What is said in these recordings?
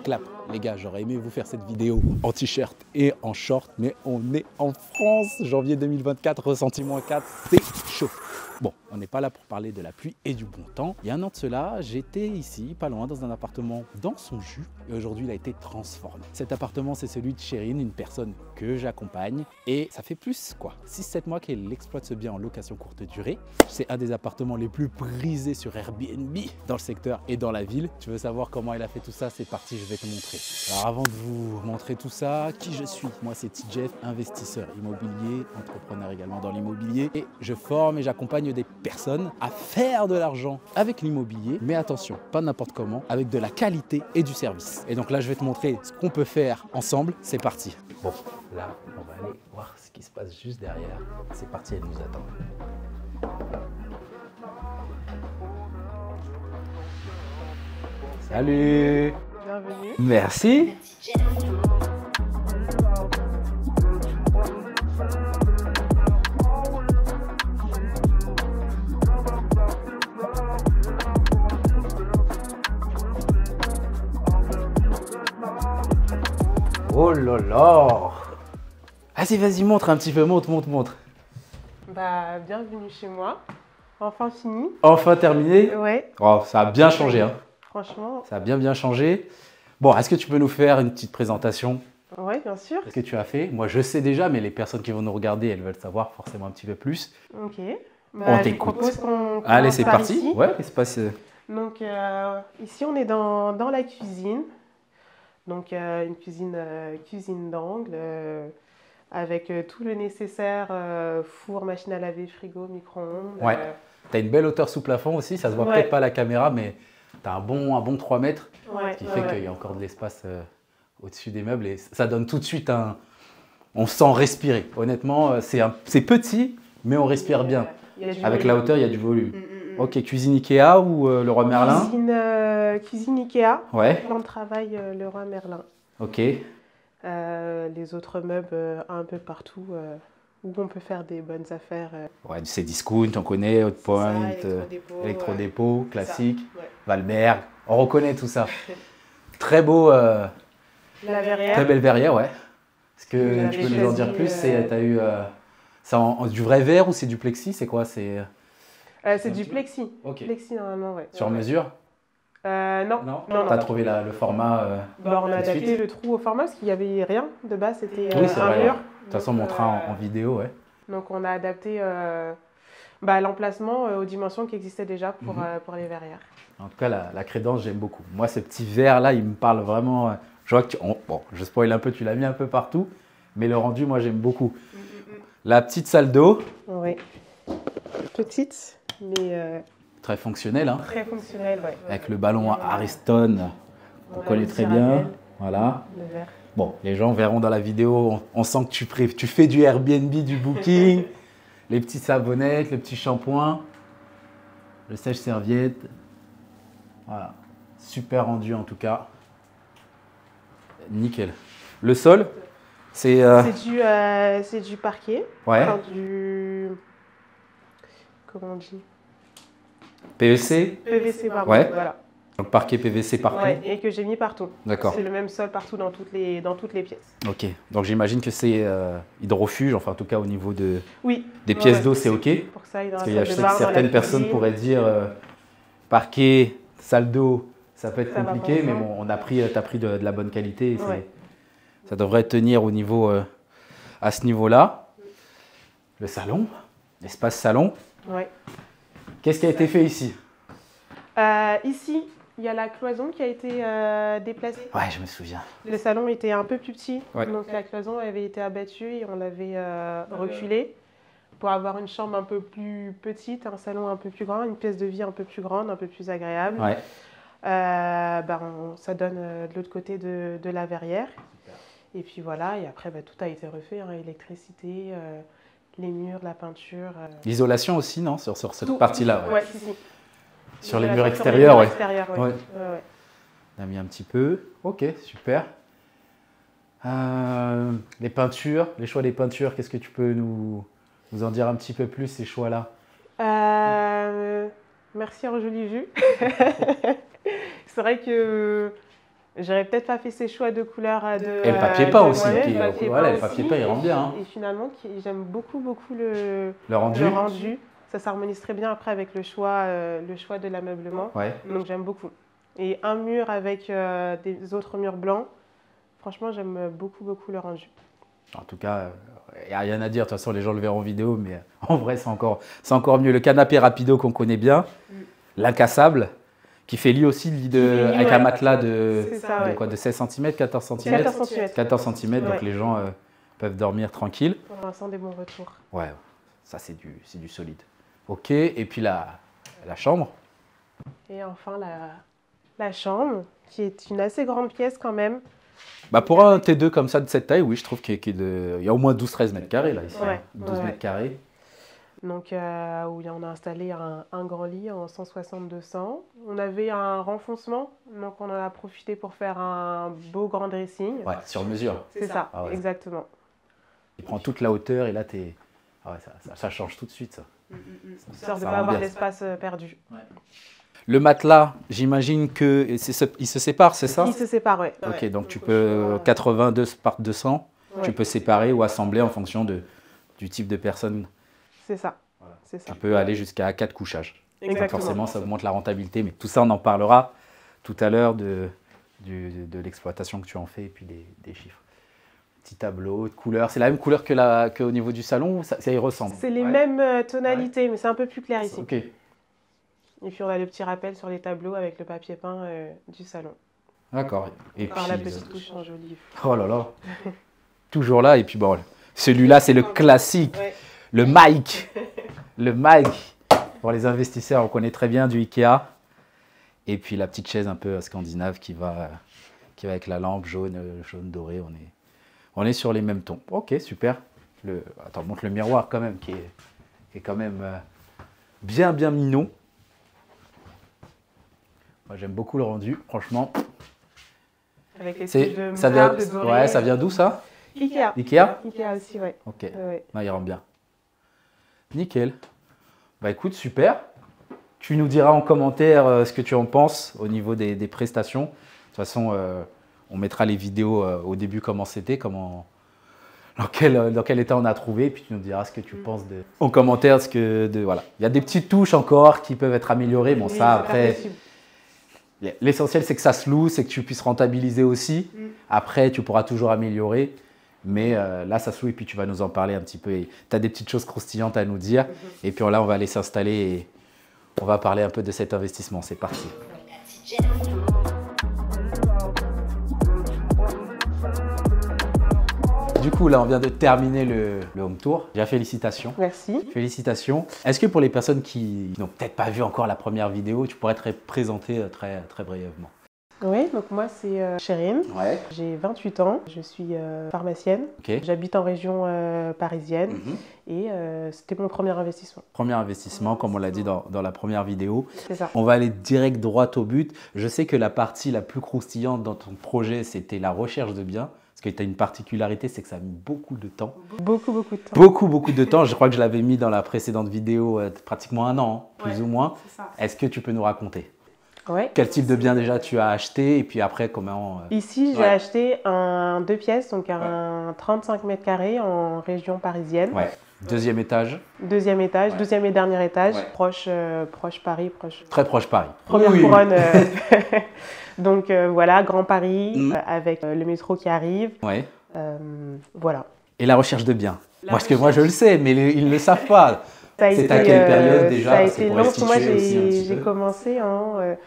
clap. Les gars, j'aurais aimé vous faire cette vidéo en t-shirt et en short, mais on est en France, janvier 2024, ressenti -4, c'est chaud. Bon, on n'est pas là pour parler de la pluie et du bon temps. Il y a un an de cela, j'étais ici, pas loin, dans un appartement dans son jus. Et aujourd'hui, il a été transformé. Cet appartement, c'est celui de Chérine, une personne que j'accompagne. Et ça fait plus, quoi, 6-7 mois qu'elle exploite ce bien en location courte durée. C'est un des appartements les plus prisés sur Airbnb dans le secteur et dans la ville. Tu veux savoir comment elle a fait tout ça? C'est parti, je vais te montrer. Alors avant de vous montrer tout ça, qui je suis? Moi, c'est T-Jeff, investisseur immobilier, entrepreneur également dans l'immobilier. Et je forme et j'accompagne des personnes à faire de l'argent avec l'immobilier, mais attention, pas n'importe comment, avec de la qualité et du service. Et donc là, je vais te montrer ce qu'on peut faire ensemble. C'est parti. Bon, là, on va aller voir ce qui se passe juste derrière. C'est parti, elle nous attend. Salut! Bienvenue. Merci! Oh là là! Vas-y, montre un petit peu, montre. Bah, bienvenue chez moi. Enfin fini. Enfin terminé? Ouais. Oh, ça a bien changé, hein. Franchement. Ça a bien changé. Bon, est-ce que tu peux nous faire une petite présentation? Ouais, bien sûr. Qu'est-ce que tu as fait? Moi, je sais déjà, mais les personnes qui vont nous regarder, elles veulent savoir forcément un petit peu plus. Ok. On Bah, je t'écoute. propose qu'on Allez, commence c'est par parti. ici. Ouais, qu'est-ce qui se passe? Donc, ici, on est dans la cuisine. Donc, une cuisine d'angle avec tout le nécessaire, four, machine à laver, frigo, micro-ondes. Ouais. Tu as une belle hauteur sous plafond aussi, ça se voit Ouais. peut-être pas à la caméra, mais tu as un bon 3 mètres, Ouais, ce qui fait qu'il y a encore de l'espace au-dessus des meubles et ça donne tout de suite un... On sent respirer. Honnêtement, c'est petit, mais on respire bien. Il y a du Avec volume. la hauteur, il y a du volume. Mm. Ok, cuisine Ikea ou Leroy Merlin? Cuisine Ikea. Ouais. Plan de travail Leroy Merlin. Ok. Les autres meubles un peu partout où on peut faire des bonnes affaires. Ouais, c'est Discount, on connaît, Hotpoint, Electrodépôt, classique, Ouais. Valberg, on reconnaît tout ça. Très beau, La verrière. très belle verrière, ouais. Est-ce Vous que avez tu peux nous en dire choisi, plus? T'as eu c'est du vrai verre ou c'est du plexi? C'est quoi? C'est du plexi. Ok. Plexi normalement, ouais. Sur Ouais. mesure? Non. T'as trouvé le format Bah, on a tout de adapté suite? le trou au format parce qu'il n'y avait rien de base, c'était Oui, c'est un vrai. mur. De toute façon, on montrera en vidéo, ouais. Donc on a adapté l'emplacement aux dimensions qui existaient déjà pour les verrières. En tout cas, la crédence, j'aime beaucoup. Moi, ce petit verre-là, il me parle vraiment. Je vois que bon, je spoil un peu, tu l'as mis un peu partout, mais le rendu, moi, j'aime beaucoup. La petite salle d'eau. Oui. Petite, mais Très fonctionnelle, hein. très fonctionnelle, ouais. Avec le ballon Ariston, qu'on On a connaît le très Cyrabelle, bien. Voilà. le verre. Bon, les gens verront dans la vidéo, on sent que tu fais du Airbnb, du booking, les petites savonnettes, le petit shampoing, le sèche-serviette. Voilà, super rendu en tout cas. Nickel. Le sol, c'est... C'est du parquet. Ouais, Enfin, comment on dit? PVC, PVC, pardon. Ouais. Voilà. donc parquet PVC partout. Ouais, et que j'ai mis partout. D'accord. C'est le même sol partout dans toutes les pièces. Ok, donc j'imagine que c'est hydrofuge, enfin en tout cas au niveau Oui. des Ouais, pièces ouais. d'eau, c'est ok. Pour ça, il y a Parce un que je salle sais de que bain dans la certaines personnes cuisine. pourraient dire parquet, salle d'eau, ça peut être Ça va compliqué, pas mais ensemble. bon, t'as pris de la bonne qualité. Et Ouais. ça devrait tenir au niveau, à ce niveau-là. Le salon, l'espace salon. Ouais. Qu'est-ce qui a été fait ici? Ici, il y a la cloison qui a été déplacée. Ouais, je me souviens. Le salon était un peu plus petit, Ouais. donc la cloison avait été abattue et on l'avait reculée pour avoir une chambre un peu plus petite, un salon un peu plus grand, une pièce de vie un peu plus grande, un peu plus agréable. Ouais. Ça donne de l'autre côté de la verrière. Et puis voilà, et après tout a été refait, hein, électricité, les murs, la peinture. L'isolation aussi, non? Sur cette Tout. partie-là. Ouais. Ouais, si. Sur les L'isolation murs sur extérieurs, ouais. extérieurs, ouais. Ouais. Ouais. On a mis un petit peu. Ok, super. Les peintures, les choix des peintures, qu'est-ce que tu peux nous en dire un petit peu plus, ces choix-là? Merci en jolie vue. C'est vrai que J'aurais peut-être pas fait ces choix de couleurs Et le papier peint aussi. Le papier peint, il rentre bien. Hein. Et finalement, j'aime beaucoup le rendu. Le rendu. Ça s'harmonise très bien après avec le choix de l'ameublement. Ouais. Donc j'aime beaucoup. Et un mur avec des autres murs blancs, franchement, j'aime beaucoup le rendu. En tout cas, il n'y a rien à dire. De toute façon, les gens le verront en vidéo, mais en vrai, c'est encore mieux. Le canapé rapido qu'on connaît bien, l'incassable, qui fait lui aussi avec un matelas de 16 cm, 14 cm 14 cm, donc les gens peuvent dormir tranquille. Pour l'instant, des bons retours. Ouais, ça c'est du solide. Ok, et puis la chambre. Et enfin, la chambre, qui est une assez grande pièce quand même. Bah pour un T2 comme ça de cette taille, oui, je trouve qu'il y a au moins 12-13 mètres carrés là, ici. Ouais, 12 mètres carrés. Donc, où on a installé un grand lit en 160-200. On avait un renfoncement, donc on en a profité pour faire un beau grand dressing. Ouais, sur mesure. C'est ça, exactement. Il prend toute la hauteur et là, ça change tout de suite. Ça. Histoire de ne pas avoir l'espace perdu. Ouais. Le matelas, j'imagine qu'il se sépare, c'est ça? Il se sépare, oui. Ok, donc tu peux 82 par 200, tu peux séparer ou assembler en fonction du type de personne. C'est ça. Voilà. Ça. Tu peux aller jusqu'à 4 couchages. Exactement. Forcément, ça augmente la rentabilité, mais tout ça, on en parlera tout à l'heure de l'exploitation que tu en fais et puis des chiffres. Petit tableau de couleurs. C'est la même couleur qu'au niveau du salon ou ça y ressemble? C'est les mêmes tonalités, mais c'est un peu plus clair ici. Ok. Et puis on a le petit rappel sur les tableaux avec le papier peint du salon. D'accord. Et par puis, la petite touche en joli. Oh là là. Toujours là. Et puis bon, celui-là, c'est le classique. Ouais. Le Mike. Le Mike. Pour les investisseurs, on connaît très bien du Ikea. Et puis la petite chaise un peu scandinave qui va avec la lampe jaune doré. On est sur les mêmes tons. Ok, super. Attends, montre le miroir quand même, qui est quand même bien mignon. Moi, j'aime beaucoup le rendu, franchement. Avec les touches de marbre, de doré. Ouais, ça vient d'où ça? Ikea. Ikea aussi, ouais. Ok, ouais. Non, il rentre bien. Nickel. Bah écoute, super. Tu nous diras en commentaire ce que tu en penses au niveau des prestations. De toute façon, on mettra les vidéos au début, comment c'était, dans quel état on a trouvé. Et puis tu nous diras ce que tu penses en commentaire. Voilà. Il y a des petites touches encore qui peuvent être améliorées. Bon, ça après... L'essentiel, c'est que ça se loue, c'est que tu puisses rentabiliser aussi. Après, tu pourras toujours améliorer. Mais là, ça se loue et puis tu vas nous en parler un petit peu. Tu as des petites choses croustillantes à nous dire. Et puis là, on va aller s'installer et on va parler un peu de cet investissement. C'est parti. Du coup, là, on vient de terminer le home tour. Déjà, félicitations. Merci. Félicitations. Est-ce que pour les personnes qui n'ont peut-être pas vu encore la première vidéo, tu pourrais te présenter très brièvement? Oui, donc moi c'est Chérine, j'ai 28 ans, je suis pharmacienne, j'habite en région parisienne et c'était mon premier investissement. Premier investissement, comme on l'a dit dans la première vidéo. C'est ça. On va aller direct droit au but. Je sais que la partie la plus croustillante dans ton projet, c'était la recherche de biens. Parce que tu as une particularité, c'est que ça a mis beaucoup de temps. Beaucoup de temps. Beaucoup de temps. Je crois que je l'avais mis dans la précédente vidéo, pratiquement un an, plus ou moins. Est-ce que tu peux nous raconter? Quel type de bien déjà tu as acheté et puis après comment Ici, j'ai acheté un 2 pièces, donc un 35 mètres carrés en région parisienne. Deuxième étage. Deuxième étage, deuxième et dernier étage, proche Paris. Très proche Paris. Première couronne. Donc voilà, Grand Paris, avec le métro qui arrive. Voilà. Et la recherche de biens. Parce que moi je le sais, mais ils ne le savent pas. C'est à quelle période déjà? Ça a été long. Moi, j'ai commencé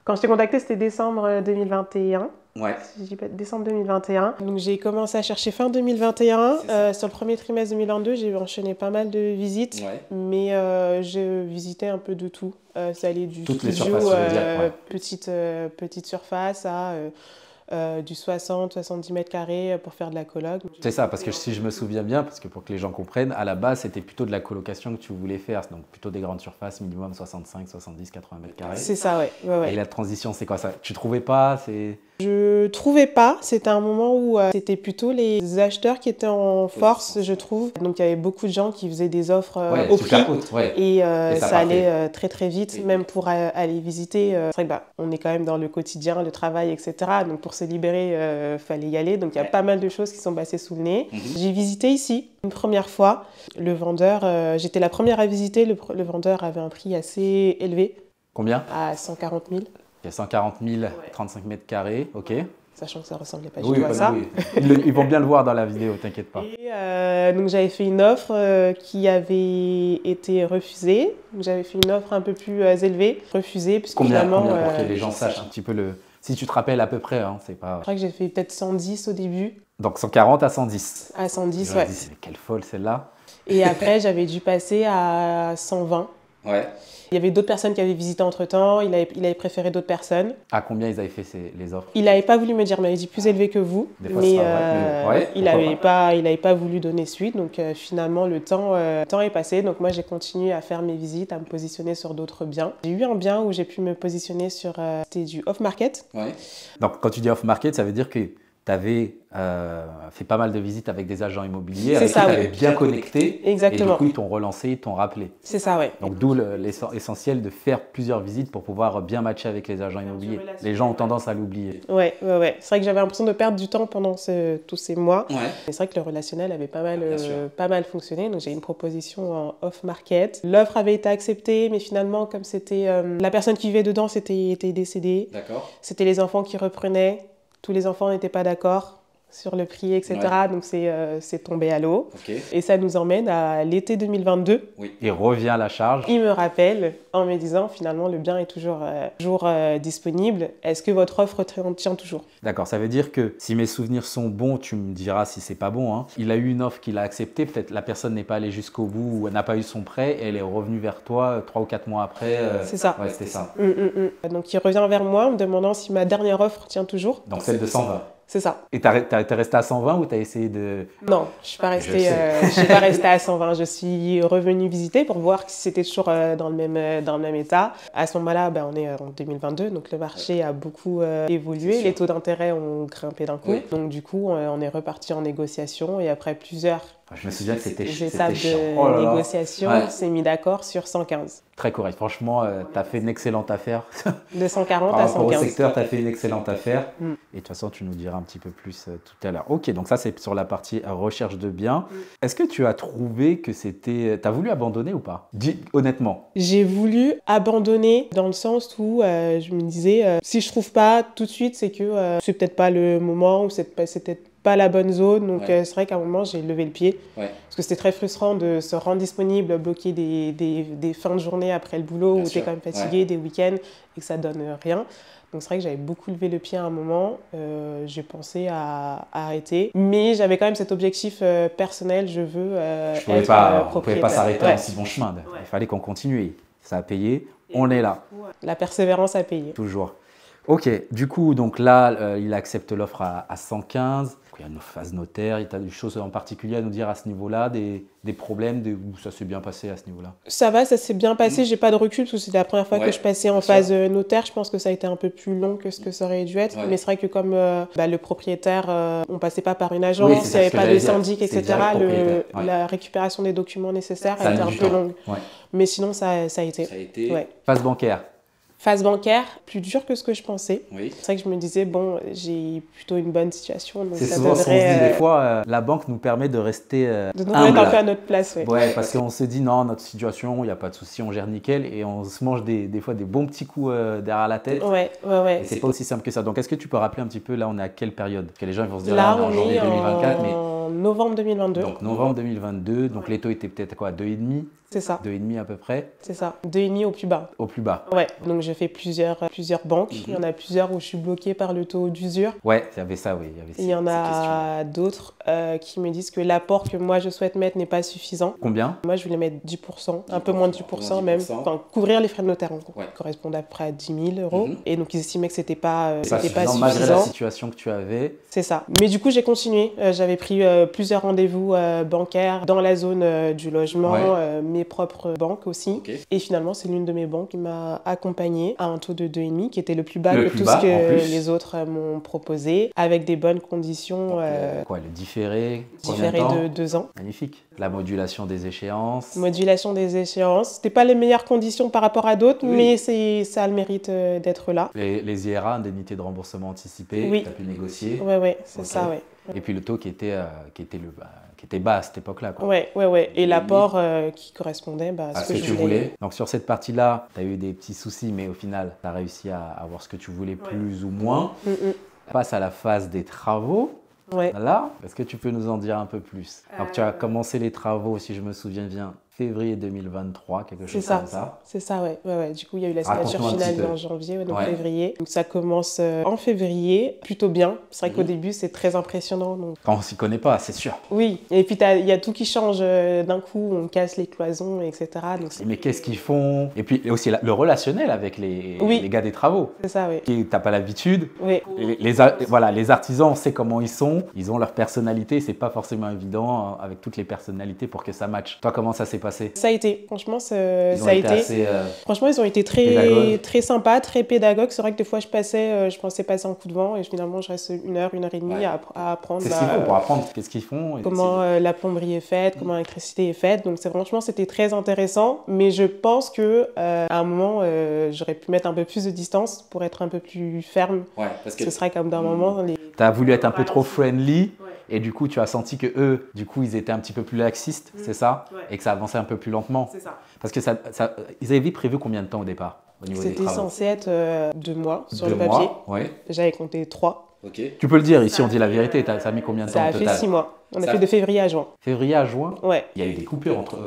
quand je t'ai contacté, c'était décembre 2021. Si je dis pas, décembre 2021. Donc j'ai commencé à chercher fin 2021. Sur le premier trimestre 2022, j'ai enchaîné pas mal de visites, mais j'ai visité un peu de tout. Ça allait du toutes studio, les surfaces, petite surface à du 60-70 mètres carrés pour faire de la coloc. C'est ça, parce que si je me souviens bien, parce que pour que les gens comprennent, à la base, c'était plutôt de la colocation que tu voulais faire, donc plutôt des grandes surfaces, minimum 65, 70, 80 mètres carrés. C'est ça, ouais. Et la transition, c'est quoi ça? Tu trouvais pas? Je trouvais pas. C'était un moment où c'était plutôt les acheteurs qui étaient en force, je trouve. Donc il y avait beaucoup de gens qui faisaient des offres au prix. Et ça allait très vite, même pour aller visiter. C'est vrai que on est quand même dans le quotidien, le travail, etc. Donc pour pour se libérer, fallait y aller. Donc il y a pas mal de choses qui sont passées sous le nez. J'ai visité ici une première fois. Le vendeur, j'étais la première à visiter. Le vendeur avait un prix assez élevé. Combien? À 140 000. Il y a 140 000, 35 mètres carrés, ok. Sachant que ça ressemblait pas du tout à ça. Oui. Ils vont bien le voir dans la vidéo, t'inquiète pas. Et donc j'avais fait une offre qui avait été refusée. J'avais fait une offre un peu plus élevée, refusée. Puisque Combien finalement, pour que les gens sachent un petit peu le... Si tu te rappelles à peu près, hein, c'est pas... Je crois que j'ai fait peut-être 110 au début. Donc 140 à 110. À 110, ouais. Dis, quelle folle celle-là. Et après, j'avais dû passer à 120. Ouais. Il y avait d'autres personnes qui avaient visité entre-temps, il avait préféré d'autres personnes. À combien ils avaient fait les offres? Il n'avait pas voulu me dire, il m'avait dit plus élevé que vous, mais il n'avait pas voulu donner suite. Donc finalement, le temps est passé. Donc moi, j'ai continué à faire mes visites, à me positionner sur d'autres biens. J'ai eu un bien où j'ai pu me positionner sur, c'était du off-market. Ouais. Donc quand tu dis off-market, ça veut dire que tu avais fait pas mal de visites avec des agents immobiliers avec qui tu avais bien connecté. Exactement. Et du coup, ils t'ont relancé, ils t'ont rappelé. C'est ça, ouais. Donc d'où l'essentiel de faire plusieurs visites pour pouvoir bien matcher avec les agents immobiliers. Les gens ont tendance à l'oublier. Ouais. C'est vrai que j'avais l'impression de perdre du temps pendant tous ces mois. Ouais. C'est vrai que le relationnel avait pas mal fonctionné. Donc j'ai eu une proposition en off-market. L'offre avait été acceptée, mais finalement, comme c'était la personne qui vivait dedans était décédée. D'accord. C'était les enfants qui reprenaient. Tous les enfants n'étaient pas d'accord sur le prix, etc. Ouais. Donc c'est tombé à l'eau. Okay. Et ça nous emmène à l'été 2022. Oui. Il revient à la charge. Il me rappelle en me disant finalement le bien est toujours disponible. Est-ce que votre offre tient toujours? D'accord, ça veut dire que si mes souvenirs sont bons, tu me diras si c'est pas bon. Hein. Il a eu une offre qu'il a acceptée. Peut-être la personne n'est pas allée jusqu'au bout ou elle n'a pas eu son prêt et elle est revenue vers toi 3 ou 4 mois après. C'est ça. Ouais, c'était ça. Donc il revient vers moi en me demandant si ma dernière offre tient toujours. Donc celle de 120. C'est ça. Et t'es resté à 120 ou t'as essayé de... Non, je suis pas restée à 120. Je suis revenue visiter pour voir si c'était toujours dans le même état. À ce moment-là, on est en 2022, donc le marché a beaucoup évolué. Les taux d'intérêt ont grimpé d'un coup. Oui. Donc du coup, on est reparti en négociation et après plusieurs je me souviens que c'était étapes de négociation, on s'est mis d'accord sur 115. Très correct. Franchement, tu as fait une excellente affaire. De 140 Par à rapport 115. au secteur, tu as fait une excellente affaire. Et de toute façon, tu nous diras un petit peu plus tout à l'heure. Ok, donc ça, c'est sur la partie recherche de biens. Est-ce que tu as trouvé que c'était... Tu as voulu abandonner ou pas? Dis honnêtement. J'ai voulu abandonner dans le sens où je me disais, si je trouve pas tout de suite, c'est que c'est peut-être pas le moment ou c'est peut-être pas la bonne zone. Donc c'est vrai qu'à un moment, j'ai levé le pied. Parce que c'était très frustrant de se rendre disponible, bloquer des fins de journée après le boulot où tu es quand même fatigué, des week-ends et que ça donne rien. Donc c'est vrai que j'avais beaucoup levé le pied à un moment. J'ai pensé à arrêter. Mais j'avais quand même cet objectif personnel. Je veux être propriétaire. On ne pouvait pas s'arrêter en si bon chemin. Il fallait qu'on continue. Ça a payé. On est là. La persévérance a payé. Toujours. Ok, du coup, donc là, il accepte l'offre à 115. Il y a une phase notaire. Il y a des choses en particulier à nous dire à ce niveau-là, des problèmes, où ça s'est bien passé à ce niveau-là? Ça va, ça s'est bien passé. J'ai pas de recul parce que c'était la première fois que je passais en phase notaire. Je pense que ça a été un peu plus long que ce que ça aurait dû être. Mais c'est vrai que comme le propriétaire, on passait pas par une agence, il n'y avait pas de syndic, etc. La récupération des documents nécessaires a été un peu longue. Mais sinon, ça a été. Phase bancaire. Phase bancaire, plus dure que ce que je pensais. C'est vrai que je me disais, bon, j'ai plutôt une bonne situation. C'est souvent ce qu'on se dit des fois, la banque nous permet de rester de nous mettre un peu à notre place. Ouais, parce qu'on se dit, non, notre situation, il n'y a pas de souci, on gère nickel. Et on se mange des fois des bons petits coups derrière la tête. Ouais. Et c'est pas aussi simple que ça. Donc, est-ce que tu peux rappeler un petit peu, là, on est à quelle période? Parce que les gens ils vont se dire, là, on est en janvier 2024. En novembre 2022. Donc, novembre 2022. Donc, les taux étaient peut-être quoi, 2,5? C'est ça. 2,5 à peu près. C'est ça. 2,5 au plus bas. Au plus bas. Ouais. Donc j'ai fait plusieurs banques. Il y en a plusieurs où je suis bloquée par le taux d'usure. Ouais, il y avait ça, oui. Il y en a d'autres qui me disent que l'apport que moi je souhaite mettre n'est pas suffisant. Combien? Moi je voulais mettre 10%, un peu moins de 10% même. Enfin, couvrir les frais de notaire, correspond à peu près à 10 000 €. Et donc ils estimaient que c'était pas suffisant. Malgré la situation que tu avais. C'est ça. Mais du coup j'ai continué. J'avais pris plusieurs rendez-vous bancaires dans la zone du logement, mes propres banques aussi. Et finalement, c'est l'une de mes banques qui m'a accompagnée à un taux de 2,5 qui était le plus bas que tout ce que les autres m'ont proposé, avec des bonnes conditions. Quoi, le différé? Différé de 2 ans. Magnifique. La modulation des échéances. Modulation des échéances. C'était pas les meilleures conditions par rapport à d'autres, mais ça a le mérite d'être là. Les IRA, indemnités de remboursement anticipé, tu as pu négocier. Oui, c'est ça, oui. Et puis le taux qui était bas à cette époque-là. Ouais. Et l'apport qui correspondait à ce que je voulais. Donc sur cette partie-là, tu as eu des petits soucis, mais au final, tu as réussi à avoir ce que tu voulais plus ou moins. On passe à la phase des travaux. Là, est-ce que tu peux nous en dire un peu plus? Donc tu as commencé les travaux, si je me souviens bien, février 2023, quelque chose comme ça. C'est ça, ouais. Du coup, il y a eu la signature finale en janvier, donc février. Donc ça commence en février, plutôt bien. C'est vrai qu'au début, c'est très impressionnant. Donc... Quand on s'y connaît pas, c'est sûr. Oui, et puis il y a tout qui change d'un coup, on casse les cloisons, etc. Donc, mais qu'est-ce qu'ils font? Et puis aussi le relationnel avec les gars des travaux. C'est ça, oui. Tu n'as pas l'habitude. Oui. Les artisans, on sait comment ils ont leur personnalité. C'est pas forcément évident avec toutes les personnalités pour que ça matche. Toi, comment ça s'est passé? Ça a été, franchement, franchement, ils ont été très sympas, très pédagogues. C'est vrai que des fois, je pensais passer un coup de vent et finalement, je reste 1 heure, 1 heure et demie à apprendre. C'est ce qu'ils font pour apprendre. Qu'est-ce qu'ils font? Comment la plomberie est faite, comment l'électricité est faite. Donc, franchement, c'était très intéressant. Mais je pense que à un moment, j'aurais pu mettre un peu plus de distance pour être un peu plus ferme. Parce que ce serait comme d'un moment. Tu as voulu être un peu trop friendly. Et du coup, tu as senti que eux, du coup, ils étaient un petit peu plus laxistes, c'est ça? Et que ça avançait un peu plus lentement. C'est ça. Parce que ils avaient prévu combien de temps au départ au niveau des travaux? C'était censé être 2 mois sur le papier. J'avais compté 3. Tu peux le dire, ici on dit la vérité, ça a mis combien de temps au total? Ça a fait 6 mois. On a fait de février à juin. Février à juin? Ouais. Il y a eu des coupures entre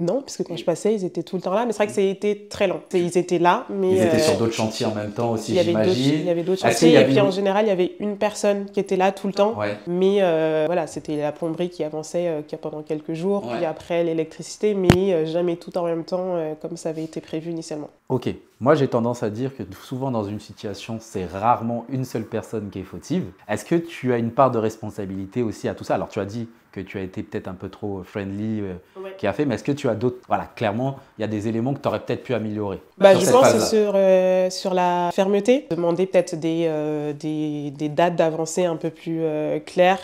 Non, parce que quand je passais, ils étaient tout le temps là, mais c'est vrai que c'était très lent. Ils étaient là, mais... Ils étaient sur d'autres chantiers en même temps aussi, j'imagine. Il y avait d'autres chantiers, et puis en général, il y avait une personne qui était là tout le temps. Mais voilà, c'était la plomberie qui avançait pendant quelques jours, puis après l'électricité, mais jamais tout en même temps, comme ça avait été prévu initialement. Ok. Moi, j'ai tendance à dire que souvent dans une situation, c'est rarement une seule personne qui est fautive. Est-ce que tu as une part de responsabilité aussi à tout ça? Alors, tu as dit que tu as été peut-être un peu trop friendly qui a fait, mais est-ce que tu as d'autres... Voilà, clairement, il y a des éléments que tu aurais peut-être pu améliorer. Je pense que sur la fermeté, demander peut-être des dates d'avancée un peu plus claires,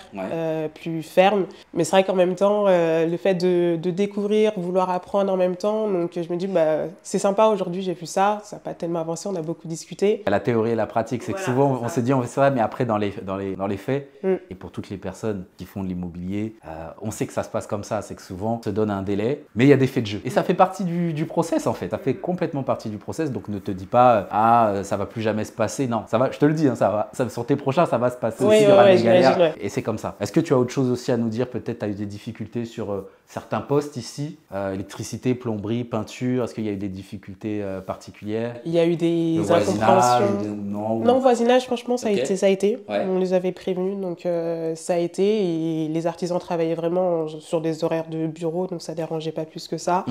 plus fermes. Mais c'est vrai qu'en même temps, le fait de découvrir, vouloir apprendre en même temps, donc je me dis, c'est sympa, aujourd'hui j'ai vu ça n'a pas tellement avancé, on a beaucoup discuté. La théorie et la pratique, c'est que souvent on se dit on fait ça, mais après dans les faits, et pour toutes les personnes qui font de l'immobilier, on sait que ça se passe comme ça, c'est que souvent on se donne un délai, mais il y a des faits de jeu. Et ça fait partie du process en fait, ça fait complètement partie du process, donc ne te dis pas ça va plus jamais se passer, non, ça va, je te le dis, sur tes prochains ça va se passer aussi, il y aura des galères, et c'est comme ça. Est-ce que tu as autre chose aussi à nous dire? Peut-être tu as eu des difficultés sur certains postes ici, électricité, plomberie, peinture, est-ce qu'il y a eu des difficultés particulières? Il y a eu des incompréhensions. Non, voisinage, franchement, ça a été. On les avait prévenus, donc ça a été. Et les artisans travaillaient vraiment sur des horaires de bureau, donc ça ne dérangeait pas plus que ça.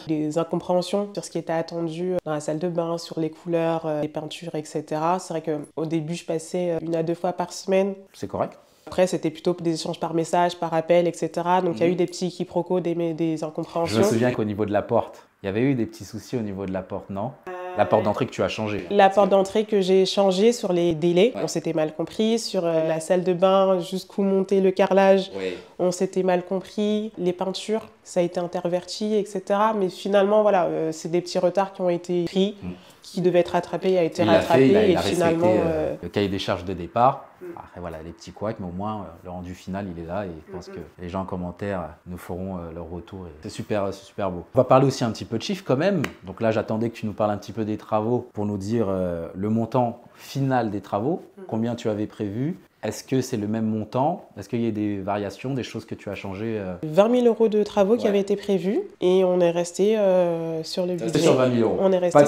Des incompréhensions sur ce qui était attendu dans la salle de bain, sur les couleurs, les peintures, etc. C'est vrai qu'au début, je passais 1 à 2 fois par semaine. C'est correct. Après, c'était plutôt des échanges par message, par appel, etc. Donc, il y a eu des petits quiproquos, des incompréhensions. Je me souviens qu'au niveau de la porte, il y avait eu des petits soucis au niveau de la porte, non? La porte d'entrée que tu as changée. La porte d'entrée que j'ai changée sur les délais, on s'était mal compris. Sur la salle de bain, jusqu'où monter le carrelage, on s'était mal compris. Les peintures, ça a été interverti, etc. Mais finalement, voilà, c'est des petits retards qui ont été pris, qui devaient être rattrapés, a été rattrapé. Il a finalement, le cahier des charges de départ. Après, voilà, les petits couacs, mais au moins, le rendu final, il est là. Et je pense que les gens en commentaire nous feront leur retour. C'est super beau. On va parler aussi un petit peu de chiffres quand même. Donc là, j'attendais que tu nous parles un petit peu des travaux pour nous dire le montant final des travaux, combien tu avais prévu. Est-ce que c'est le même montant? Est-ce qu'il y a des variations, des choses que tu as changées 20 000 € de travaux qui avaient été prévus et on est resté sur le budget. Resté sur 20 000 €. On est resté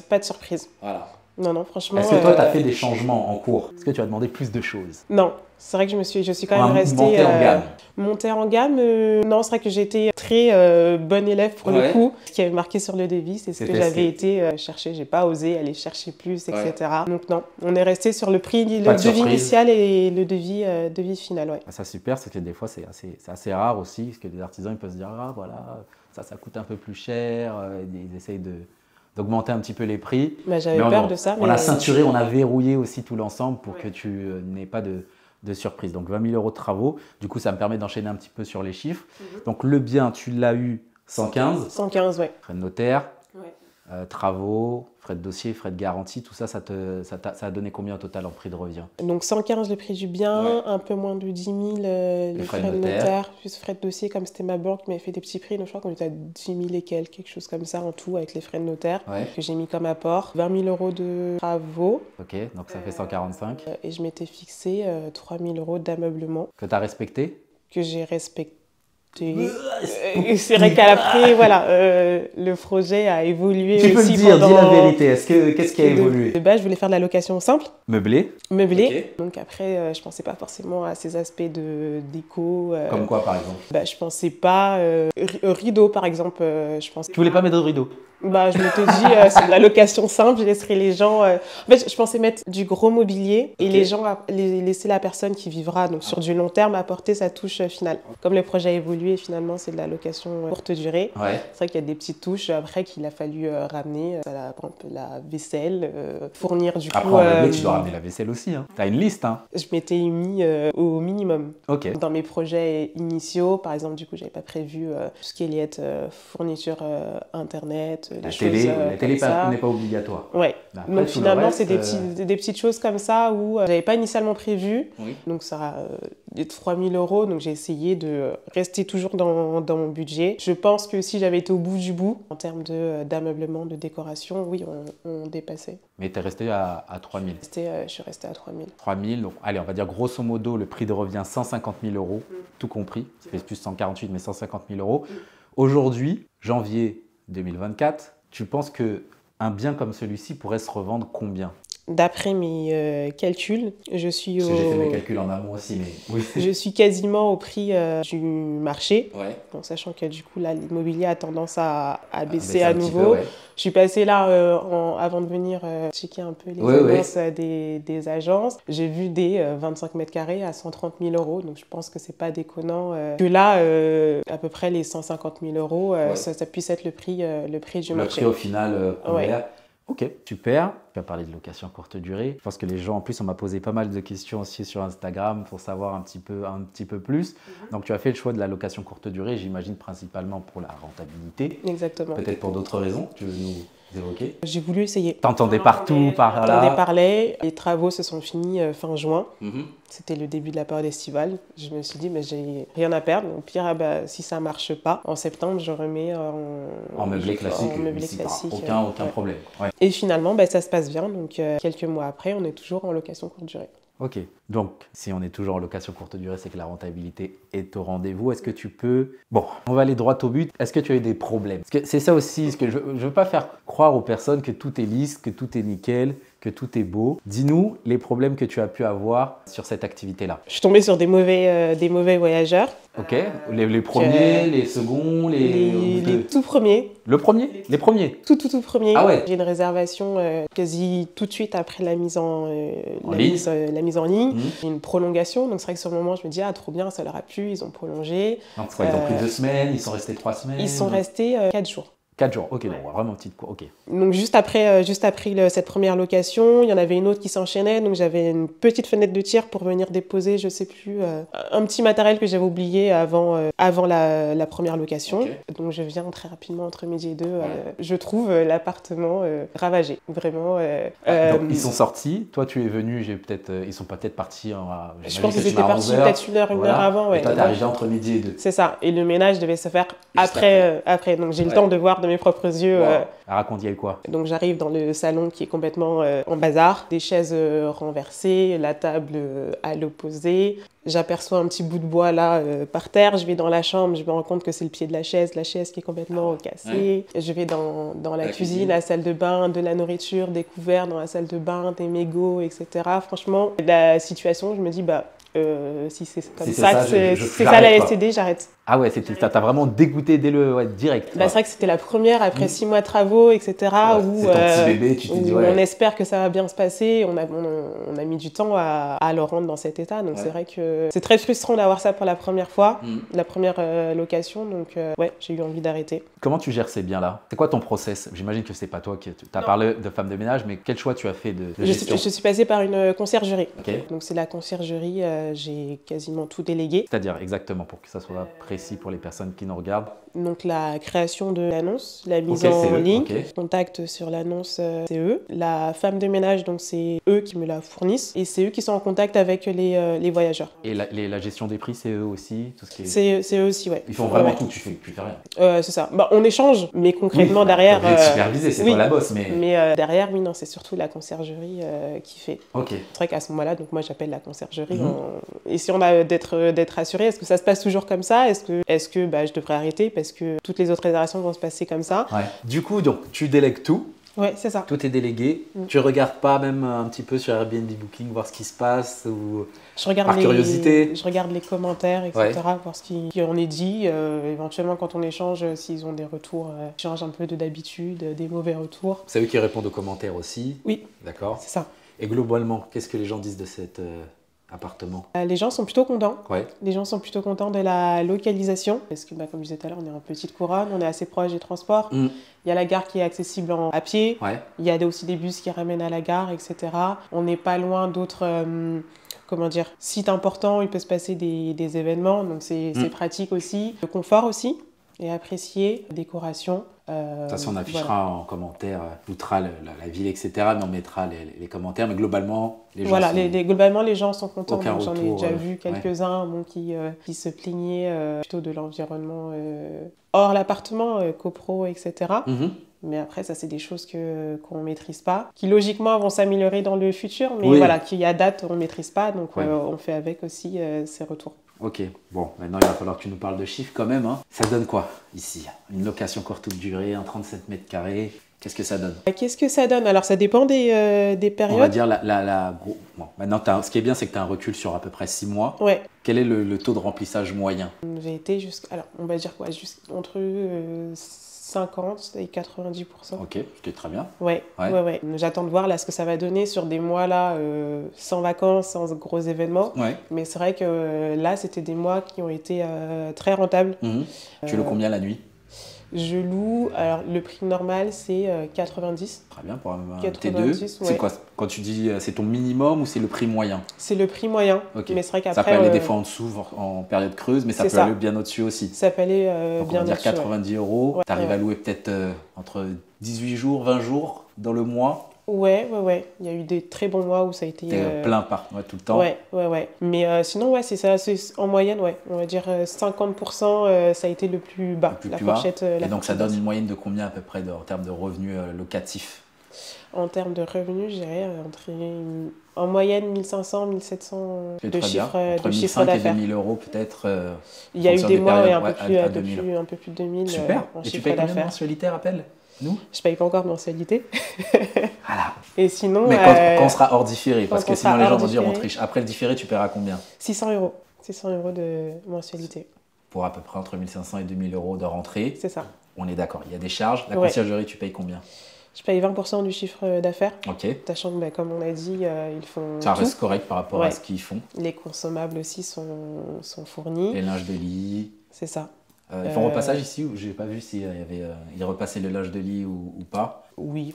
pas de surprise. Voilà. Non, non, franchement. Est-ce que toi, tu as fait des changements en cours? Est-ce que tu as demandé plus de choses? Non, c'est vrai que je suis quand même restée. Monter en gamme. Monter en gamme, non, c'est vrai que j'ai été très bonne élève pour le coup. Ce qui avait marqué sur le devis, c'est ce que j'avais été chercher. J'ai pas osé aller chercher plus, etc. Donc non, on est resté sur le prix, le devis initial et le devis final. Ouais. Ça, super, c'est que des fois, c'est assez rare aussi, parce que les artisans, ils peuvent se dire, ah voilà, ça coûte un peu plus cher, ils essayent d'augmenter un petit peu les prix. Bah, j'avais peur de ça. On a ceinturé, on a verrouillé aussi tout l'ensemble pour que tu n'aies pas de surprise. Donc 20 000 € de travaux, du coup ça me permet d'enchaîner un petit peu sur les chiffres. Donc le bien, tu l'as eu 115. 115, ouais. Frais de notaire, ouais. Travaux, frais de dossier, frais de garantie, tout ça, ça a donné combien au total en prix de revient? Donc 115 le prix du bien, un peu moins de 10 000 les frais de notaire, plus frais de dossier, comme c'était ma banque qui m'avait fait des petits prix, donc je crois qu'on était à 10 000 et quelques, quelque chose comme ça en tout avec les frais de notaire que j'ai mis comme apport. 20 000 € de travaux. Ok, donc ça fait 145. Et je m'étais fixé 3 000 € d'ameublement. Que tu as respecté? Que j'ai respecté. C'est vrai qu'à l'après, voilà, le projet a évolué aussi. Tu peux le dire, dis la vérité. Qu'est-ce qui a évolué? De base, je voulais faire de la location simple. Meublé. Meublé. Donc après, je pensais pas forcément à ces aspects de déco. Comme quoi, par exemple? Je pensais pas rideau, par exemple. Tu voulais pas mettre de rideau? Je m'étais dit, c'est de la location simple, je laisserai les gens... En fait, je pensais mettre du gros mobilier et les gens, laisser la personne qui vivra donc, sur du long terme apporter sa touche finale. Comme le projet a évolué, finalement, c'est de la location courte durée. C'est vrai qu'il y a des petites touches après qu'il a fallu ramener. Par exemple, la vaisselle, fournir du coup... Après, en meublé, tu dois ramener la vaisselle aussi. Hein. Tu as une liste. Hein. Je m'étais mis au minimum. Dans mes projets initiaux, par exemple, du coup, j'avais pas prévu tout ce qui allait être fourniture Internet, la télé n'est pas obligatoire. Ouais. Après, donc finalement, c'est des petites choses comme ça où j'avais pas initialement prévu. Donc ça a 3 000 €. Donc j'ai essayé de rester toujours dans mon budget. Je pense que si j'avais été au bout du bout, en termes d'ameublement, de décoration, oui, on dépassait. Mais tu es resté à 3 000. Je suis restée à 3 000. 3 000, donc allez, on va dire grosso modo, le prix de revient 150 000 €, tout compris. Ça fait plus 148, mais 150 000 €. Aujourd'hui, janvier 2024, tu penses qu'un bien comme celui-ci pourrait se revendre combien? D'après mes calculs, je suis Parce que j'ai fait mes calculs en amont aussi, mais oui. Je suis quasiment au prix du marché, en sachant que du coup, là, l'immobilier a tendance à baisser à nouveau. Je suis passée là, avant de venir checker un peu les annonces des agences. J'ai vu des 25 mètres carrés à 130 000 €, donc je pense que c'est pas déconnant. Que là, à peu près les 150 000 €, ça puisse être le prix du marché. Le prix au final, Ok, super. Tu as parlé de location courte durée. Je pense que les gens, en plus, on m'a posé pas mal de questions aussi sur Instagram pour savoir un petit peu plus. Donc, tu as fait le choix de la location courte durée, j'imagine principalement pour la rentabilité. Exactement. Peut-être pour d'autres raisons. Tu veux nous évoquer? J'ai voulu essayer. T'entendais partout, par là. T'entendais parler. Les travaux se sont finis fin juin. C'était le début de la période estivale. Je me suis dit, j'ai rien à perdre. Au pire, si ça ne marche pas, en septembre, je remets en meublé classique. Aucun problème. Et finalement, ça se passe bien. Donc, quelques mois après, on est toujours en location courte durée. Ok, donc si on est toujours en location courte durée, c'est que la rentabilité est au rendez-vous. Est-ce que tu peux... Bon, on va aller droit au but. Est-ce que tu as eu des problèmes? Parce que c'est ça aussi, ce que je ne veux pas faire croire aux personnes que tout est lisse, que tout est nickel, que tout est beau. Dis-nous les problèmes que tu as pu avoir sur cette activité-là. Je suis tombée sur des mauvais voyageurs. Ok, les premiers, les seconds, les tout premiers. Le premier? Les premiers? Tout premier. Ah ouais. J'ai une réservation quasi tout de suite après la mise en ligne. J'ai une prolongation, donc c'est vrai que sur le moment, je me dis, trop bien, ça leur a plu, ils ont prolongé. Donc ils ont pris 2 semaines, ils sont restés 3 semaines? Ils sont restés 4 jours. 4 jours, ok, donc vraiment petite quoi, ok. Donc juste après cette première location, il y en avait une autre qui s'enchaînait, donc j'avais une petite fenêtre de tir pour venir déposer, je sais plus, un petit matériel que j'avais oublié avant la première location. Donc je viens très rapidement entre midi et 2, je trouve l'appartement ravagé, vraiment. Donc ils sont sortis, toi tu es venu, ils sont peut-être partis je pense qu'ils étaient partis peut-être une heure avant. Et toi t'es arrivé entre midi et 2. C'est ça, et le ménage devait se faire après. Donc j'ai le temps de voir de mes propres yeux. Wow. Raconte, il y a eu quoi? Donc j'arrive dans le salon qui est complètement en bazar, des chaises renversées, la table à l'opposé. J'aperçois un petit bout de bois là par terre, je vais dans la chambre, je me rends compte que c'est le pied de la chaise qui est complètement cassée. Ouais. Je vais dans la cuisine, la salle de bain, de la nourriture, des couverts dans la salle de bain, des mégots, etc. Franchement, la situation, je me dis, bah, si c'est comme ça, c'est ça la STD, j'arrête. Ah ouais, t'as vraiment dégoûté dès le direct. Bah, c'est vrai que c'était la première après 6 mois de travaux, etc. Ouais, où c'est ton petit bébé, tu t'es dit, ouais. On espère que ça va bien se passer. On a mis du temps à le rendre dans cet état. Donc c'est vrai que c'est très frustrant d'avoir ça pour la première fois, la première location. Donc ouais, j'ai eu envie d'arrêter. Comment tu gères ces biens-là? C'est quoi ton process? J'imagine que c'est pas toi qui as parlé de femme de ménage, mais quel choix tu as fait de gestion? Je suis passée par une conciergerie. Okay. Donc c'est la conciergerie, j'ai quasiment tout délégué. C'est-à-dire exactement pour que ça soit précis pour les personnes qui nous regardent. Donc la création de l'annonce, la mise en ligne, contact sur l'annonce, c'est eux. La femme de ménage, donc c'est eux qui me la fournissent et c'est eux qui sont en contact avec les voyageurs. Et la gestion des prix, c'est eux aussi, tout ce qui est... C'est eux aussi, ouais. Ils font vraiment tout, tu fais rien. C'est ça. Bah, on échange, mais concrètement derrière... superviser, c'est toi la boss, mais... Mais derrière, oui, non, c'est surtout la conciergerie qui fait. Ok. C'est vrai qu'à ce moment-là, donc moi j'appelle la conciergerie. Et si on a d'être assuré, est-ce que ça se passe toujours comme ça? Est-ce que bah, je devrais arrêter parce que toutes les autres réservations vont se passer comme ça? Ouais. Du coup, donc, tu délègues tout. Ouais, c'est ça. Tout est délégué. Tu regardes pas même un petit peu sur Airbnb Booking, voir ce qui se passe ou par curiosité? Je regarde les commentaires, etc., voir ce qui en est dit. Éventuellement, quand on échange, s'ils ont des retours, change un peu d'habitude, des mauvais retours. C'est eux qui répondent aux commentaires aussi? Oui. D'accord. C'est ça. Et globalement, qu'est-ce que les gens disent de cet appartement? Les gens sont plutôt contents. Ouais. Les gens sont plutôt contents de la localisation. Parce que, bah, comme je disais tout à l'heure, on est en petite couronne, on est assez proche des transports. Il y a la gare qui est accessible à pied. Ouais. Il y a aussi des bus qui ramènent à la gare, etc. On n'est pas loin d'autres sites importants où il peut se passer des événements. Donc c'est pratique aussi. Le confort aussi est apprécié. Décoration. De toute façon, on affichera en commentaire, outre la ville, etc. Mais on mettra les commentaires. Mais globalement, les gens globalement, les gens sont contents. J'en ai déjà vu quelques-uns qui se plaignaient plutôt de l'environnement hors l'appartement, copro, etc. Mais après, ça, c'est des choses qu'on ne maîtrise pas, qui logiquement vont s'améliorer dans le futur, mais voilà, qui à date, on ne maîtrise pas. Donc, on fait avec aussi ces retours. Ok, bon, maintenant il va falloir que tu nous parles de chiffres quand même. Hein. Ça donne quoi ici? Une location courte durée, un 37 mètres carrés, qu'est-ce que ça donne? Qu'est-ce que ça donne? Alors ça dépend des périodes. On va dire bon, maintenant, ce qui est bien, c'est que tu as un recul sur à peu près 6 mois. Ouais. Quel est le taux de remplissage moyen? J'ai été alors on va dire quoi, entre 50 et 90%. Ok, c'est très bien. Ouais. J'attends de voir là ce que ça va donner sur des mois là, sans vacances, sans gros événements. Ouais. Mais c'est vrai que là, c'était des mois qui ont été très rentables. Tu loues combien la nuit? Je loue, alors le prix normal c'est 90. Très bien, pour un 90, T2. C'est quoi? Quand tu dis c'est ton minimum ou c'est le prix moyen? C'est le prix moyen. Okay. Mais c'est vrai qu'après, ça peut aller des fois en dessous en période creuse, mais ça peut aller bien au-dessus aussi. Ça peut aller bien au-dessus. On va dire 90 €. Tu arrives à louer peut-être entre 18 jours, 20 jours dans le mois. Ouais. Il y a eu des très bons mois où ça a été... plein tout le temps. Ouais. Mais sinon, c'est ça. En moyenne, on va dire 50%, ça a été le plus bas. La fourchette. Et donc, ça donne une moyenne de combien à peu près en termes de revenus locatifs? En termes de revenus, je dirais en moyenne 1500, 1700 de chiffre d'affaires. Et 2000 € peut-être. Il y a eu des mois un peu plus de 2000. Super. Et tu payes combien de mensualité, rappelle? Nous? Je paye pas encore de mensualité. Voilà. Et sinon. Mais quand on sera hors différé, parce que sinon les gens vont dire on triche. Après le différé, tu paieras combien? 600 €. 600 € de mensualité. Pour à peu près entre 1500 et 2000 € de rentrée. C'est ça. On est d'accord. Il y a des charges. La conciergerie, tu payes combien? Je paye 20% du chiffre d'affaires. Ok. Sachant que, comme on a dit, ils font. Ça reste correct par rapport à ce qu'ils font. Les consommables aussi sont fournis. Les linges de lit. C'est ça. Ils font repassage ici ou j'ai pas vu s'il y avait ils repassaient le linge de lit ou pas? Oui,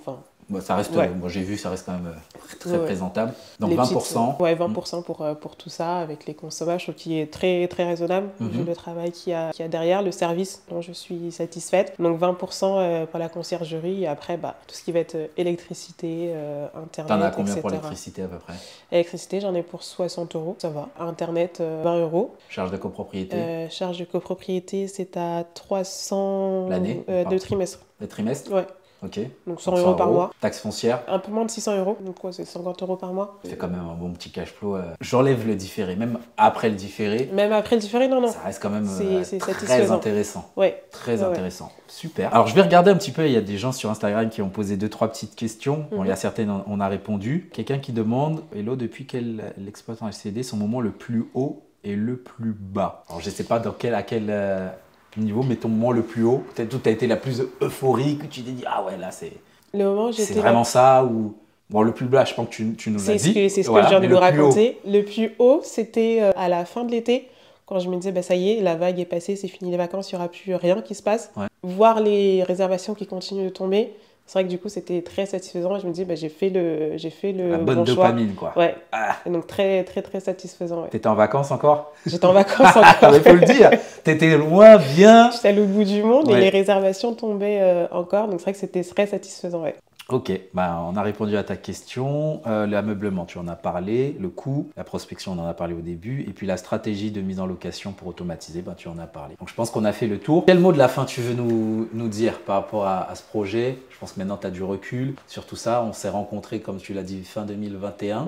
Bon, ça reste, Ouais. moi j'ai vu, ça reste quand même très Ouais. présentable. Donc Les 20%. ouais, 20% pour tout ça, avec les consommables, je trouve qu'il est très, très raisonnable, vu le travail qu'il y a derrière, le service dont je suis satisfaite. Donc 20% pour la conciergerie, et après, bah, tout ce qui va être électricité, T'en as Internet, combien pour etc. l'électricité à peu près? Électricité, j'en ai pour 60 euros, ça va. Internet, 20 euros. Charge de copropriété? Charge de copropriété, c'est à 300 L'année? de trimestre. Le trimestre? Ouais, Ok. donc 100 euros par mois. Taxe foncière? Un peu moins de 600 euros, donc quoi, c'est 50 euros par mois. Ça fait quand même un bon petit cash flow. J'enlève le différé, même après le différé, Même après le différé, non, non. ça reste quand même C'est très satisfaisant. intéressant. Ouais. Très Ouais, ouais. intéressant. Super. Alors je vais regarder un petit peu, il y a des gens sur Instagram qui ont posé 2-3 petites questions. Bon, il y a certaines, on a répondu. Quelqu'un qui demande, Hello, depuis quel l'exploitant LCD, son moment le plus haut et le plus bas? Alors je ne sais pas à quel niveau, mais ton moment le plus haut, peut-être où tu as été la plus euphorique, où tu t'es dit, ah ouais, là c'est Le moment où c'est j'étais vraiment ça, ou... Bon, le plus bas, je pense que tu nous l'as dit. C'est ce Voilà, que je viens de mais vous le plus haut. raconter. Le plus haut, c'était à la fin de l'été, quand je me disais, bah, ça y est, la vague est passée, c'est fini les vacances, il n'y aura plus rien qui se passe. Ouais. Voir les réservations qui continuent de tomber, c'est vrai que du coup, c'était très satisfaisant. Et je me dis, bah, j'ai fait le La bonne bon choix. dopamine, quoi. Ouais. Ah. Et donc, très, très, très satisfaisant. Ouais. T'étais en vacances encore? J'étais en vacances Ah, encore. mais faut le dire, t'étais loin, bien. J'étais à l'autre bout du monde et Ouais. les réservations tombaient encore. Donc, c'est vrai que c'était très satisfaisant. Ouais. Ok, bah, on a répondu à ta question. L'ameublement, tu en as parlé. Le coût, la prospection, on en a parlé au début. Et puis la stratégie de mise en location pour automatiser, bah, tu en as parlé. Donc je pense qu'on a fait le tour. Quel mot de la fin tu veux nous dire par rapport à ce projet? Je pense que maintenant tu as du recul sur tout ça. On s'est rencontrés, comme tu l'as dit, fin 2021.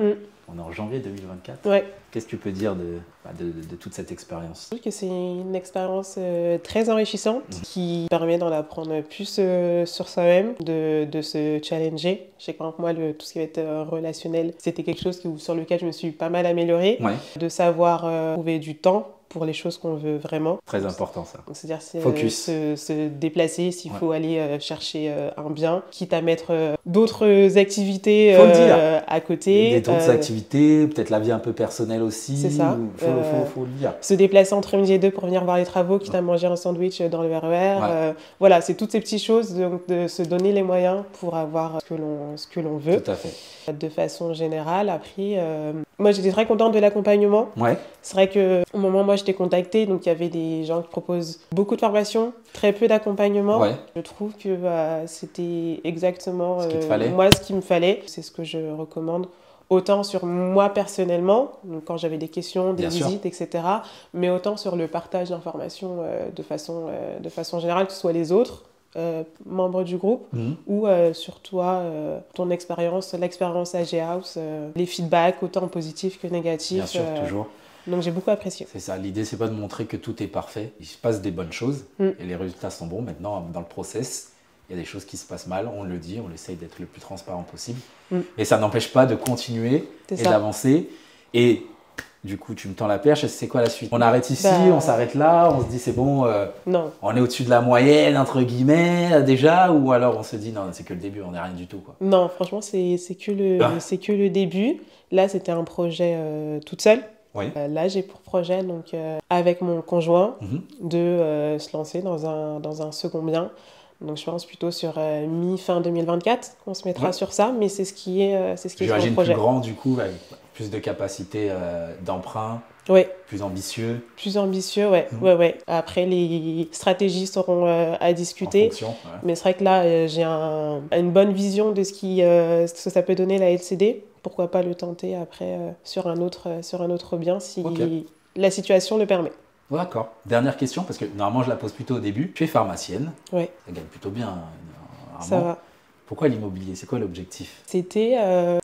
On est en janvier 2024. Ouais. Qu'est-ce que tu peux dire de toute cette expérience? Je trouve que c'est une expérience très enrichissante qui permet d'en apprendre plus sur soi-même, de se challenger. Je sais que par exemple, moi, tout ce qui va être relationnel, c'était quelque chose sur lequel je me suis pas mal améliorée. Ouais. De savoir trouver du temps pour les choses qu'on veut vraiment. Très important ça. C'est-à-dire Focus. se déplacer s'il faut aller chercher un bien, quitte à mettre d'autres activités Faut le dire. à côté. D'autres activités, peut-être la vie un peu personnelle aussi. C'est ça. Faut le dire. Se déplacer entre midi et deux pour venir voir les travaux, quitte à manger un sandwich dans le RER. Ouais. Voilà, c'est toutes ces petites choses, donc de se donner les moyens pour avoir ce que l'on veut. Tout à fait. De façon générale, après, moi j'étais très contente de l'accompagnement. Ouais. C'est vrai qu'au moment où moi j'étais contactée, donc il y avait des gens qui proposent beaucoup de formations, très peu d'accompagnement. Ouais. Je trouve que c'était exactement Ce qu'il te fallait. moi ce qu'il me fallait. C'est ce que je recommande. Autant sur moi personnellement, donc quand j'avais des questions, des Bien sûr. visites, etc. Mais autant sur le partage d'informations de façon générale, que ce soit les autres membres du groupe ou sur toi, ton expérience, l'expérience AG House, les feedbacks autant positifs que négatifs. Bien sûr, toujours. Donc j'ai beaucoup apprécié. C'est ça, l'idée c'est pas de montrer que tout est parfait, il se passe des bonnes choses et les résultats sont bons. Maintenant, dans le process, il y a des choses qui se passent mal, on le dit, on essaye d'être le plus transparent possible. Et ça n'empêche pas de continuer et d'avancer. Et du coup, tu me tends la perche, c'est quoi la suite? On arrête ici, on s'arrête là, on se dit c'est bon, non. On est au-dessus de la moyenne, entre guillemets, déjà, ou alors on se dit non, c'est que le début, on n'est rien du tout, quoi. Non, franchement, c'est que le début. Là, c'était un projet toute seule. Oui. Là, j'ai pour projet, donc, avec mon conjoint, de se lancer dans un second bien. Donc, je pense plutôt sur mi-fin 2024 qu'on se mettra sur ça, mais c'est ce qui est sur le J'imagine projet. plus grand, du coup, avec plus de capacité d'emprunt, Oui. plus ambitieux. Plus ambitieux, ouais. Ouais. Après, les stratégies seront à discuter. En fonction, ouais. Mais c'est vrai que là, j'ai une bonne vision de ce que ça peut donner la LCD. Pourquoi pas le tenter après sur un autre bien si la situation le permet. D'accord. Dernière question, parce que normalement je la pose plutôt au début. Tu es pharmacienne. Ouais. Ça gagne plutôt bien. Ça va. Pourquoi l'immobilier? C'est quoi l'objectif? C'était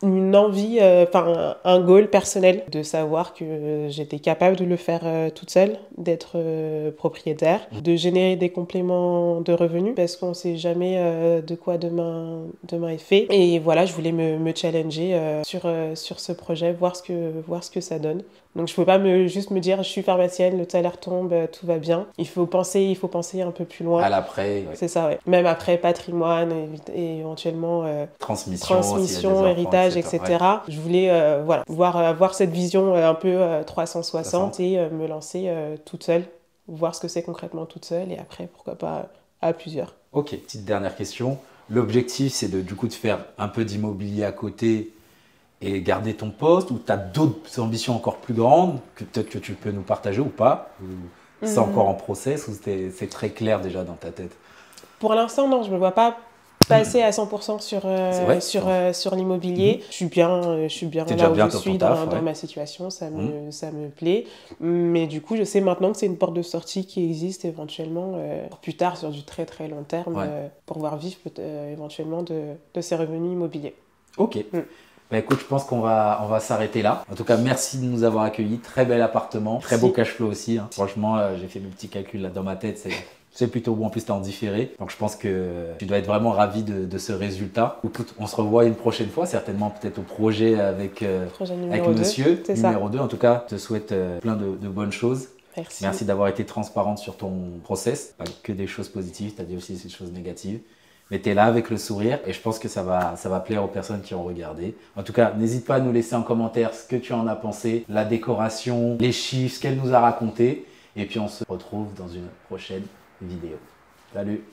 une envie, un goal personnel de savoir que j'étais capable de le faire toute seule, d'être propriétaire, de générer des compléments de revenus parce qu'on ne sait jamais de quoi demain est fait. Et voilà, je voulais me challenger sur ce projet, voir ce que ça donne. Donc je ne peux pas juste me dire je suis pharmacienne, le salaire tombe, tout va bien. Il faut penser un peu plus loin. À l'après. Ouais. C'est ça, ouais. Même après patrimoine et éventuellement transmission, héritage, etc. Ouais. Je voulais voir cette vision un peu 360 et me lancer toute seule, voir ce que c'est concrètement toute seule et après pourquoi pas à plusieurs. Ok, petite dernière question. l'objectif, c'est du coup de faire un peu d'immobilier à côté et garder ton poste, ou tu as d'autres ambitions encore plus grandes que peut-être que tu peux nous partager ou pas, ou c'est encore en process, ou c'est très clair déjà dans ta tête? Pour l'instant, non, je ne me vois pas passer à 100% sur l'immobilier. Je suis bien T'es là déjà où bien je dans ton suis taf, ouais. dans ma situation, ça me plaît. Mais du coup, je sais maintenant que c'est une porte de sortie qui existe éventuellement plus tard sur du très très long terme pour pouvoir vivre éventuellement de ces revenus immobiliers. Ok. Bah écoute, je pense qu'on va s'arrêter là. En tout cas, merci de nous avoir accueillis. Très bel appartement, très beau cash flow aussi. Hein. Franchement, j'ai fait mes petits calculs là dans ma tête. C'est plutôt bon. En plus, tu es en différé. Donc, je pense que tu dois être vraiment ravi de ce résultat. Écoute, on se revoit une prochaine fois, certainement peut-être au projet avec monsieur numéro 2. En tout cas, je te souhaite plein de bonnes choses. Merci d'avoir été transparente sur ton process. Pas que des choses positives, tu as dit aussi des choses négatives. Mais tu es là avec le sourire et je pense que ça va plaire aux personnes qui ont regardé. En tout cas, n'hésite pas à nous laisser en commentaire ce que tu en as pensé, la décoration, les chiffres, ce qu'elle nous a raconté. Et puis on se retrouve dans une prochaine vidéo. Salut!